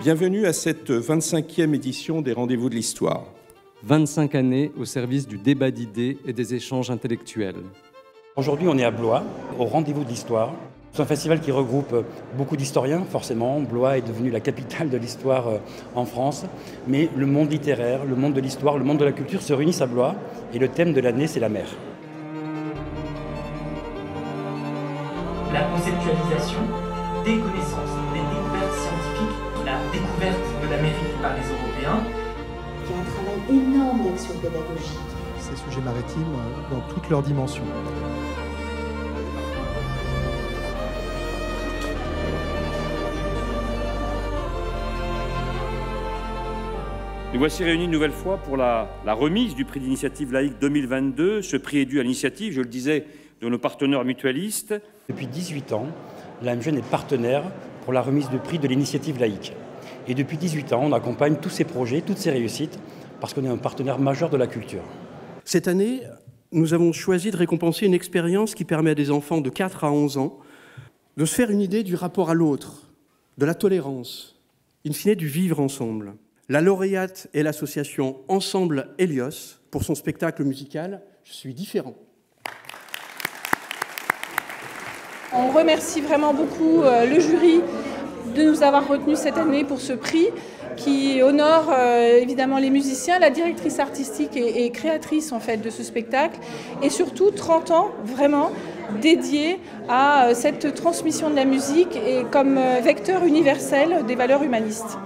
Bienvenue à cette 25e édition des Rendez-vous de l'Histoire. 25 années au service du débat d'idées et des échanges intellectuels. Aujourd'hui, on est à Blois, au Rendez-vous de l'Histoire. C'est un festival qui regroupe beaucoup d'historiens, forcément. Blois est devenue la capitale de l'histoire en France. Mais le monde littéraire, le monde de l'histoire, le monde de la culture se réunissent à Blois. Et le thème de l'année, c'est la mer. La conceptualisation des connaissances, des découvertes scientifiques, la découverte de l'Amérique par les Européens. Il y a un travail énorme d'action pédagogique. Ces sujets maritimes dans toutes leurs dimensions. Nous voici réunis une nouvelle fois pour la remise du prix d'initiative laïque 2022. Ce prix est dû à l'initiative, je le disais, de nos partenaires mutualistes. Depuis 18 ans, l'AMJN est partenaire pour la remise de prix de l'initiative laïque. Et depuis 18 ans, on accompagne tous ces projets, toutes ces réussites, parce qu'on est un partenaire majeur de la culture. Cette année, nous avons choisi de récompenser une expérience qui permet à des enfants de 4 à 11 ans de se faire une idée du rapport à l'autre, de la tolérance, in fine du vivre ensemble. La lauréate est l'association Ensemble Hélios pour son spectacle musical « Je suis différent ». On remercie vraiment beaucoup le jury de nous avoir retenus cette année pour ce prix qui honore évidemment les musiciens, la directrice artistique et créatrice en fait de ce spectacle et surtout 30 ans vraiment dédiés à cette transmission de la musique et comme vecteur universel des valeurs humanistes.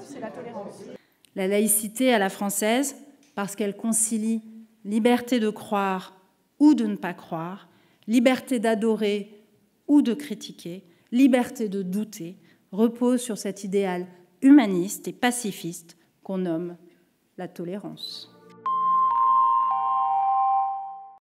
C'est la tolérance. La laïcité à la française parce qu'elle concilie liberté de croire ou de ne pas croire, liberté d'adorer ou de critiquer, liberté de douter, repose sur cet idéal humaniste et pacifiste qu'on nomme la tolérance.